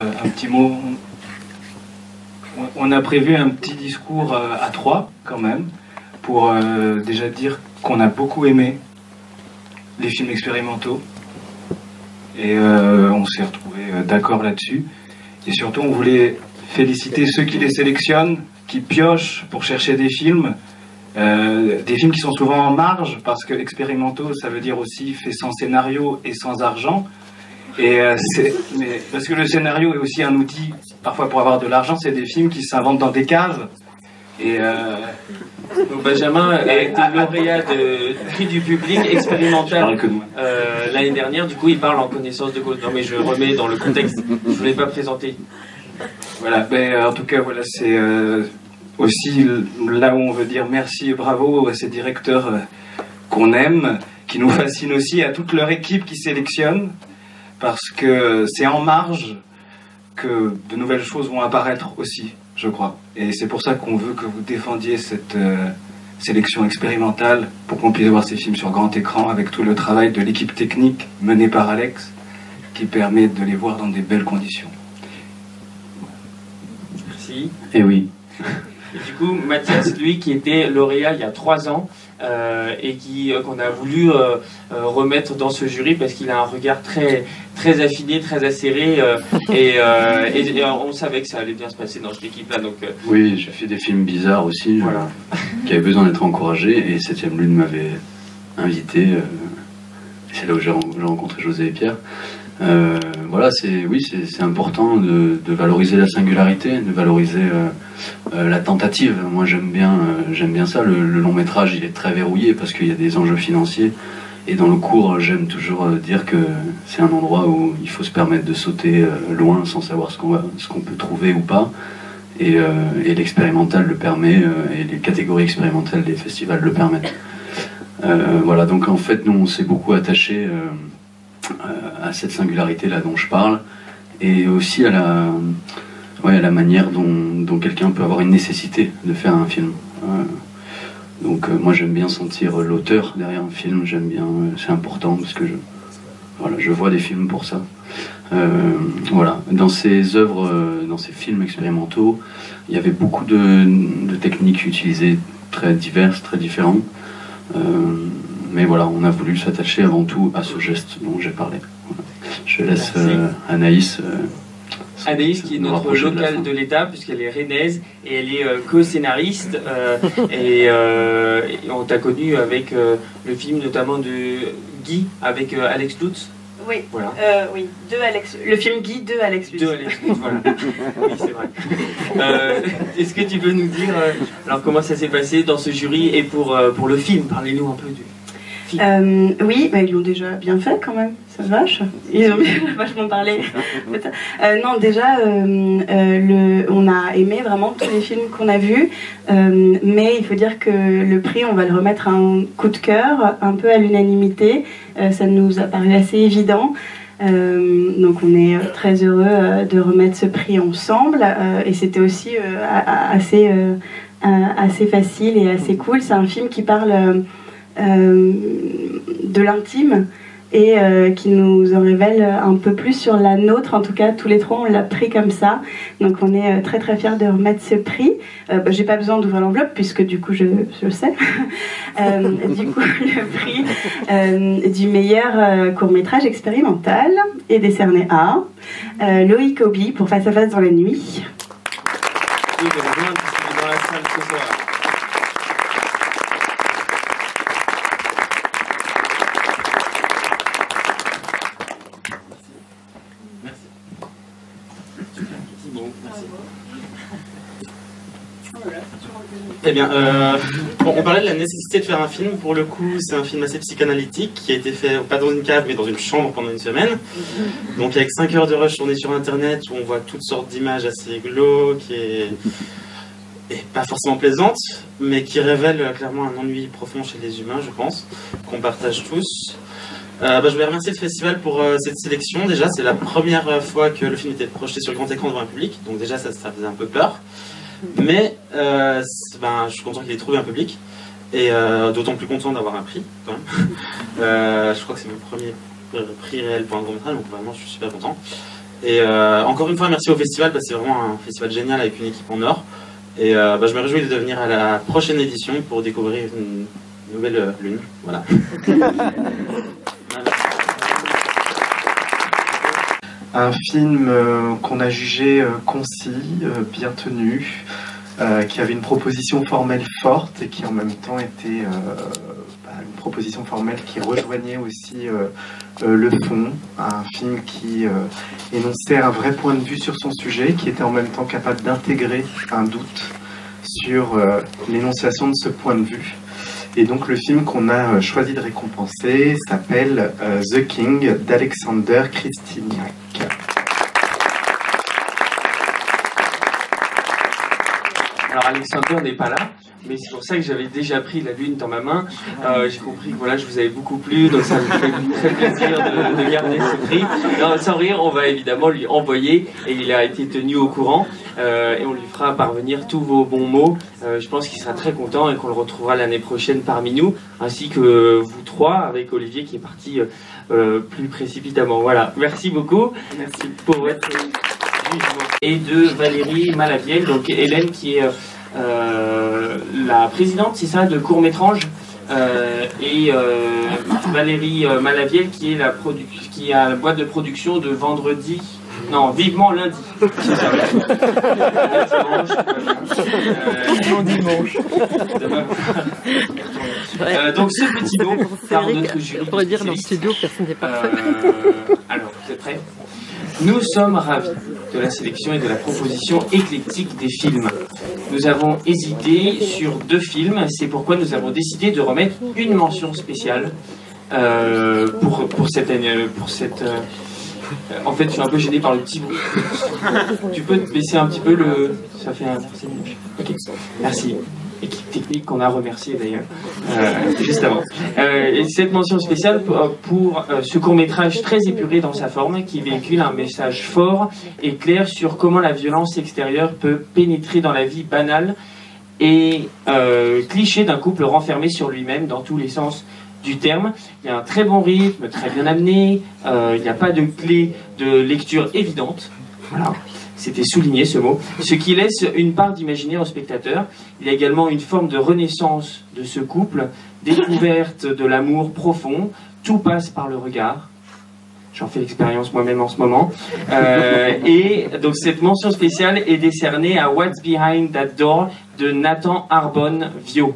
Un petit mot. On a prévu un petit discours à trois, quand même, pour déjà dire qu'on a beaucoup aimé les films expérimentaux. Et on s'est retrouvés d'accord là-dessus. Et surtout, on voulait féliciter ceux qui les sélectionnent, qui piochent pour chercher des films qui sont souvent en marge, parce que expérimentaux, ça veut dire aussi fait sans scénario et sans argent. Et parce que le scénario est aussi un outil, parfois pour avoir de l'argent, c'est des films qui s'inventent dans des caves. Et donc Benjamin a été lauréat de prix du public expérimental l'année dernière. Du coup, il parle en connaissance de cause. Non, mais je remets dans le contexte. Je ne voulais pas présenter. Voilà. En tout cas, voilà, c'est aussi là où on veut dire merci et bravo à ces directeurs qu'on aime, qui nous fascinent aussi, à toute leur équipe qui sélectionne. Parce que c'est en marge que de nouvelles choses vont apparaître aussi, je crois. Et c'est pour ça qu'on veut que vous défendiez cette sélection expérimentale, pour qu'on puisse voir ces films sur grand écran, avec tout le travail de l'équipe technique menée par Alex, qui permet de les voir dans des belles conditions. Merci. Et oui. Et du coup, Mathias, lui, qui était lauréat il y a 3 ans, et qu'on a voulu remettre dans ce jury parce qu'il a un regard très, très affiné, très acéré, et on savait que ça allait bien se passer dans cette équipe-là. Donc, oui, j'ai fait des films bizarres aussi, voilà. Qui avaient besoin d'être encouragés, et 7ème Lune m'avait invité. C'est là où j'ai rencontré José et Pierre. Voilà, c'est important de valoriser la singularité, de valoriser la tentative. Moi j'aime bien ça. Le long métrage, il est très verrouillé parce qu'il y a des enjeux financiers, et dans le court, j'aime toujours dire que c'est un endroit où il faut se permettre de sauter loin sans savoir ce qu'on peut trouver ou pas, et l'expérimental le permet, et les catégories expérimentales des festivals le permettent. Voilà, donc en fait nous on s'est beaucoup attaché à cette singularité-là dont je parle, et aussi à la manière dont quelqu'un peut avoir une nécessité de faire un film. Donc moi j'aime bien sentir l'auteur derrière un film, c'est important parce que je vois des films pour ça. Voilà, dans ces œuvres, dans ces films expérimentaux, il y avait beaucoup de techniques utilisées très diverses, très différentes. Mais voilà, on a voulu s'attacher avant tout à ce geste dont j'ai parlé. Voilà. Je laisse Anaïs. Anaïs, qui est notre locale de l'État, puisqu'elle est rennaise, et elle est co-scénariste. Et on t'a connu avec le film notamment de Guy, avec Alex Lutz. Oui, voilà. Oui, le film Guy de Alex Lutz. De Alex Lutz, voilà. Oui, c'est vrai. Est-ce que tu peux nous dire alors comment ça s'est passé dans ce jury et pour le film? Parlez-nous un peu du film. Oui, ils l'ont déjà bien fait quand même, ça se vache. Ils ont vachement parlé. Non, déjà, on a aimé vraiment tous les films qu'on a vus, mais il faut dire que le prix, on va le remettre à un coup de cœur, un peu à l'unanimité. Ça nous a paru assez évident. Donc on est très heureux de remettre ce prix ensemble, et c'était aussi assez facile et assez cool. C'est un film qui parle de l'intime, et qui nous en révèle un peu plus sur la nôtre. En tout cas, tous les trois, on l'a pris comme ça. Donc on est très très fiers de remettre ce prix. J'ai pas besoin d'ouvrir l'enveloppe, puisque du coup je le sais. Du coup, le prix du meilleur court-métrage expérimental est décerné à Loïc Obi pour Face à face dans la nuit. Oui, dans la salle ce soir. Eh bien, on parlait de la nécessité de faire un film. Pour le coup, c'est un film assez psychanalytique qui a été fait, pas dans une cave, mais dans une chambre pendant une semaine. Donc avec 5 heures de rush tournées sur Internet, où on voit toutes sortes d'images assez glauques et pas forcément plaisantes, mais qui révèlent clairement un ennui profond chez les humains, je pense, qu'on partage tous. Je voulais remercier le festival pour cette sélection. Déjà, c'est la première fois que le film était projeté sur le grand écran devant un public, donc déjà ça faisait un peu peur. Mais je suis content qu'il ait trouvé un public, et d'autant plus content d'avoir un prix quand même. Je crois que c'est mon premier prix réel pour un court métrage, donc vraiment je suis super content. Et encore une fois, merci au festival, parce que c'est vraiment un festival génial avec une équipe en or. Et je me réjouis de venir à la prochaine édition pour découvrir une nouvelle lune. Voilà. Un film qu'on a jugé concis, bien tenu, qui avait une proposition formelle forte et qui en même temps était une proposition formelle qui rejoignait aussi le fond. Un film qui énonçait un vrai point de vue sur son sujet, qui était en même temps capable d'intégrer un doute sur l'énonciation de ce point de vue. Et donc le film qu'on a choisi de récompenser s'appelle The King d'Alexander Krystiniak. Alors Alexander n'est pas là, mais c'est pour ça que j'avais déjà pris la lune dans ma main. J'ai compris que voilà, je vous avais beaucoup plu, donc ça me fait très plaisir de garder ce prix. Non, sans rire, on va évidemment lui envoyer, et il a été tenu au courant, et on lui fera parvenir tous vos bons mots. Je pense qu'il sera très content et qu'on le retrouvera l'année prochaine parmi nous, ainsi que vous trois, avec Olivier qui est parti plus précipitamment. Voilà, merci beaucoup. Merci pour votre jugement. Et de Valérie Malaviel, donc Hélène qui est la présidente, c'est ça, de Court-Métrange, et Valérie Malaviel qui est qui a la boîte de production de Vendredi, non, Vivement Lundi. C'est ça. Dimanche. Donc ce petit mot par notre jury. On pourrait dire dans le studio, personne n'est parfait. Alors, vous êtes prêts ? Nous sommes ravis de la sélection et de la proposition éclectique des films. Nous avons hésité sur 2 films, c'est pourquoi nous avons décidé de remettre une mention spéciale pour cette année. En fait, je suis un peu gêné par le petit bruit. Tu peux te baisser un petit peu le... Ça fait un... Ok, merci. Équipe technique qu'on a remercié d'ailleurs juste avant. Et cette mention spéciale pour ce court-métrage très épuré dans sa forme, qui véhicule un message fort et clair sur comment la violence extérieure peut pénétrer dans la vie banale et cliché d'un couple renfermé sur lui-même dans tous les sens du terme. Il y a un très bon rythme, très bien amené, il n'y a pas de clé de lecture évidente. Voilà. C'était souligné ce mot, ce qui laisse une part d'imaginaire au spectateur. Il y a également une forme de renaissance de ce couple, découverte de l'amour profond, tout passe par le regard. J'en fais l'expérience moi-même en ce moment. Et donc cette mention spéciale est décernée à What's Behind That Door de Nathan Arbonne-Viau.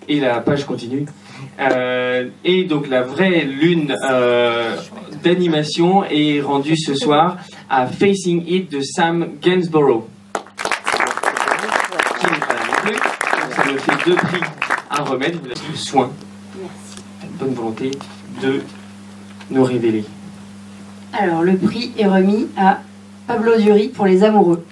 Et la page continue. Et donc la vraie lune d'animation est rendue ce soir à Facing It de Sam Gainsborough. Qui n'est pas là non plus. Donc ça me fait 2 prix à remettre. Vous avez eu soin, une bonne volonté de nous révéler. Alors le prix est remis à Pablo Dury pour Les Amoureux.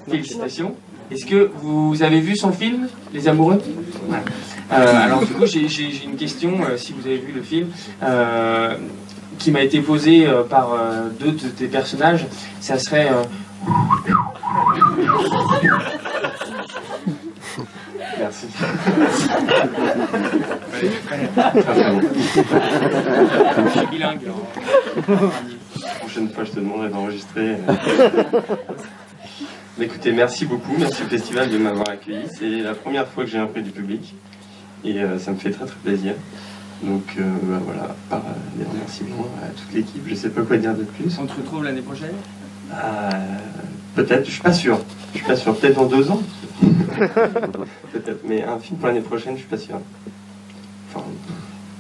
Félicitations. Est-ce que vous avez vu son film, Les Amoureux ? Ouais. Alors du coup, j'ai une question, si vous avez vu le film, qui m'a été posée par 2 des personnages. Ça serait... Merci. Je suis bilingue. La prochaine fois, je te demanderai d'enregistrer. Écoutez, merci beaucoup, merci au festival de m'avoir accueilli. C'est la première fois que j'ai un prix du public et ça me fait très très plaisir. Donc voilà, par des remerciements à toute l'équipe, je sais pas quoi dire de plus. On te retrouve l'année prochaine ? Peut-être, je suis pas sûr, peut-être dans 2 ans. Peut-être, mais un film pour l'année prochaine, je suis pas sûr. Enfin,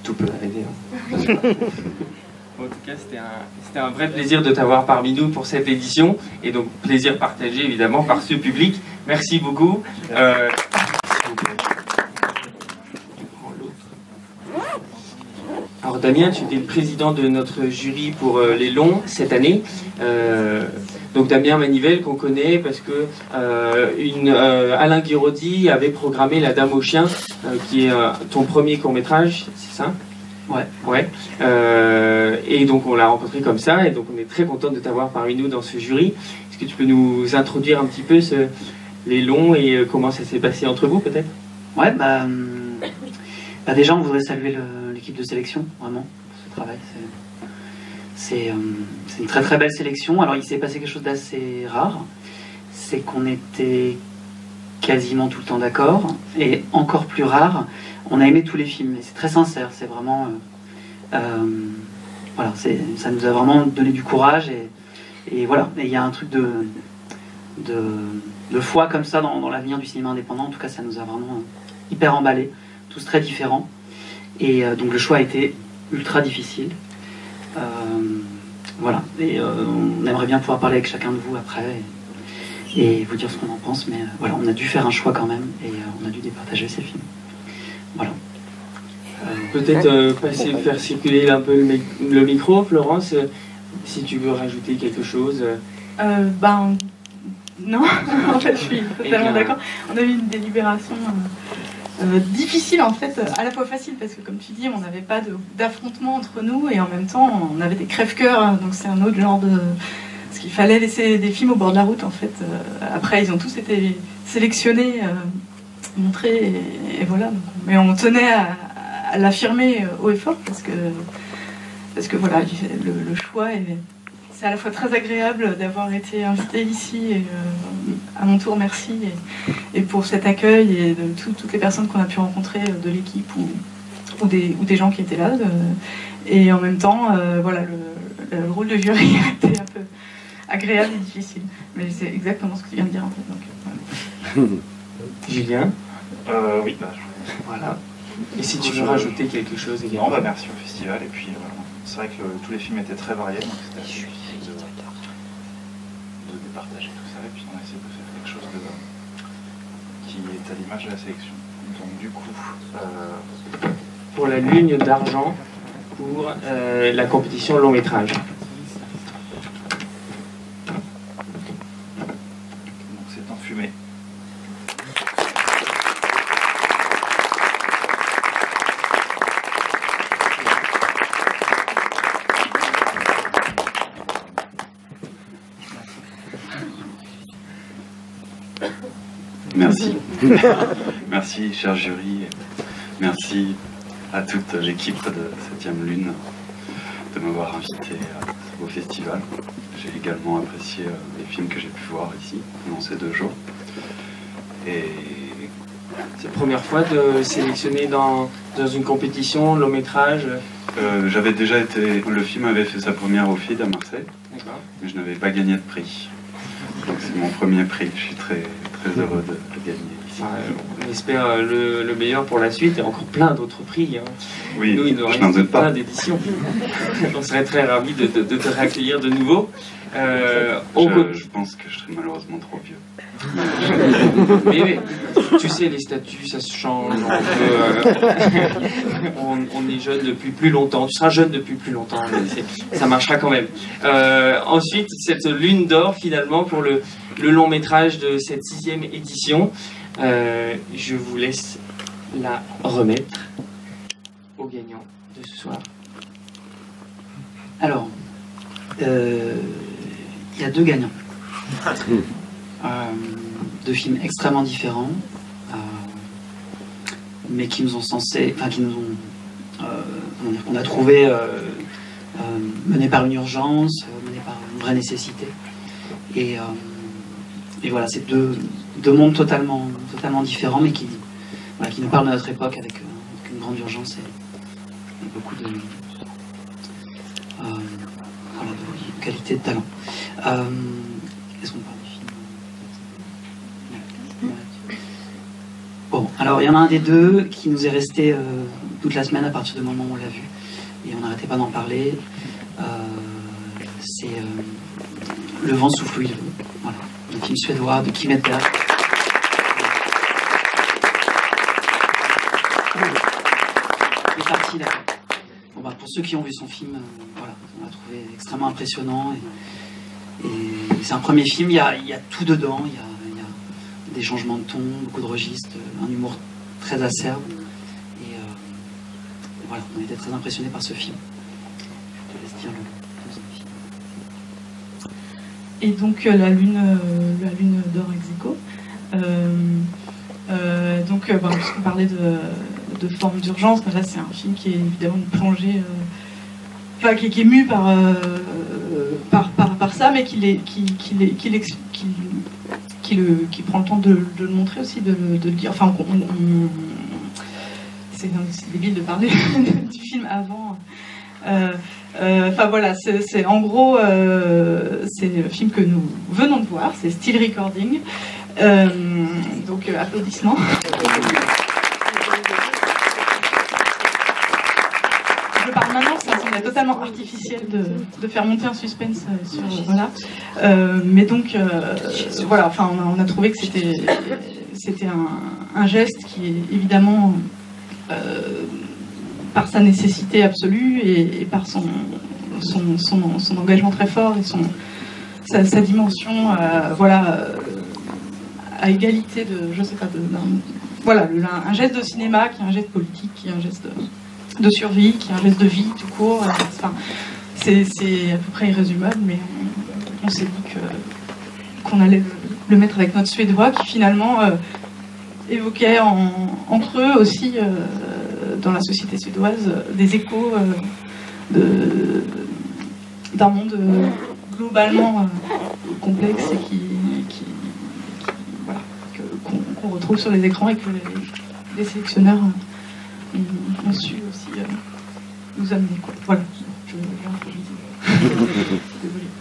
tout peut arriver. Hein. En tout cas, c'était un vrai plaisir de t'avoir parmi nous pour cette édition, et donc plaisir partagé évidemment par ce public. Merci beaucoup. Alors Damien, tu étais le président de notre jury pour les longs cette année. Donc Damien Manivelle qu'on connaît parce que Alain Guiraudy avait programmé La Dame au chien, qui est ton premier court-métrage, c'est ça ? Ouais. Ouais. Et donc on l'a rencontré comme ça, et donc on est très content de t'avoir parmi nous dans ce jury. Est-ce que tu peux nous introduire un petit peu les longs et comment ça s'est passé entre vous peut-être? Ouais, déjà on voudrait saluer l'équipe de sélection, vraiment, pour ce travail. C'est une très très belle sélection. Alors il s'est passé quelque chose d'assez rare, c'est qu'on était quasiment tout le temps d'accord, et encore plus rare, on a aimé tous les films, et c'est très sincère, c'est vraiment... voilà, ça nous a vraiment donné du courage, et voilà, et il y a un truc de foi comme ça dans l'avenir du cinéma indépendant. En tout cas, ça nous a vraiment hyper emballés, tous très différents, et donc le choix a été ultra difficile. Voilà, et on aimerait bien pouvoir parler avec chacun de vous après et vous dire ce qu'on en pense, mais voilà, on a dû faire un choix quand même, et on a dû départager ces films. Voilà. Peut-être faire circuler un peu le micro, Florence, si tu veux rajouter quelque chose. Non, en fait, je suis totalement d'accord. On a eu une délibération difficile, en fait, à la fois facile, parce que comme tu dis, on n'avait pas d'affrontement entre nous, et en même temps, on avait des crève-cœurs, donc c'est un autre genre de... Parce qu'il fallait laisser des films au bord de la route, en fait. Après, ils ont tous été sélectionnés, montrés, et voilà. Donc, mais on tenait à l'affirmer haut et fort, parce que voilà, le choix, c'est à la fois très agréable d'avoir été invité ici, et à mon tour, merci, et pour cet accueil, et de toutes les personnes qu'on a pu rencontrer de l'équipe, ou des gens qui étaient là. Et en même temps, voilà, le rôle de jury a été un peu agréable et difficile. Mais c'est exactement ce que tu viens de dire, en fait. Donc, voilà. Julien? Oui, voilà. Et si tu veux rajouter quelque chose également? Non, merci au festival. Et puis, c'est vrai que tous les films étaient très variés, donc c'était assez difficile de départager tout ça. Et puis, on a essayé de faire quelque chose qui est à l'image de la sélection. Donc, du coup... Pour la ligne d'argent, pour la compétition long métrage. Donc, c'est en fumée. Merci. Merci, cher jury. Merci à toute l'équipe de 7e Lune de m'avoir invité au festival. J'ai également apprécié les films que j'ai pu voir ici pendant ces 2 jours. Et c'est la première fois de sélectionner dans une compétition long métrage? J'avais déjà été... Le film avait fait sa première au FID à Marseille, mais je n'avais pas gagné de prix. Donc c'est mon premier prix. Je suis très, très heureux de gagner ici. On espère le meilleur pour la suite, et encore plein d'autres prix. Hein. Oui, nous, il nous reste plein d'éditions. On serait très ravis de te réaccueillir de nouveau. Je pense que je serai malheureusement trop vieux. Mais tu sais, les statuts, ça se change. On est jeune depuis plus longtemps. Tu seras jeune depuis plus longtemps. Mais ça marchera quand même. Ensuite, cette lune d'or, finalement, pour le long métrage de cette 6e édition. Je vous laisse la remettre au gagnant de ce soir. Alors, il y a 2 gagnants. 2 films extrêmement différents, mais qui nous ont qu'on a trouvé menés par une urgence, menés par une vraie nécessité. Et voilà, c'est deux mondes totalement différents, mais qui nous parlent de notre époque avec une grande urgence et beaucoup de qualité de talent. Est-ce qu'on parle du film? Bon, alors il y en a un des 2 qui nous est resté toute la semaine à partir du moment où on l'a vu, et on n'arrêtait pas d'en parler. C'est Le vent souffle où il veut. Voilà, un film suédois de Kim Edberg. C'est parti là. Bon, pour ceux qui ont vu son film, voilà, on l'a trouvé extrêmement impressionnant. Et c'est un premier film, il y a tout dedans. Il y a des changements de ton, beaucoup de registres, un humour très acerbe. Et voilà, on a été très impressionnés par ce film. Je te laisse dire le deuxième film. Et donc la lune d'or ex aequo. Puisqu'on parlait de forme d'urgence, là c'est un film qui est évidemment une plongée, qui est mu par ça, mais qui prend le temps de le montrer aussi, de le dire. Enfin, c'est débile de parler du film avant. Voilà, c'est en gros, c'est le film que nous venons de voir, c'est Still Recording. Donc applaudissements. Je parle maintenant, ça semble totalement artificiel de faire monter un suspense sur voilà. Mais donc voilà, enfin on a trouvé que c'était un geste qui est évidemment par sa nécessité absolue et par son engagement très fort et sa dimension voilà. À égalité de, je sais pas, voilà, un geste de cinéma qui est un geste politique, qui est un geste de survie, qui est un geste de vie tout court. Enfin, c'est à peu près irrésumable, mais on s'est dit qu'on allait le mettre avec notre Suédois, qui finalement évoquait en creux aussi, dans la société suédoise, des échos d'un monde globalement complexe et qu'on retrouve sur les écrans et que les sélectionneurs ont su aussi nous amener. Quoi. Voilà, je vais improviser. Désolée.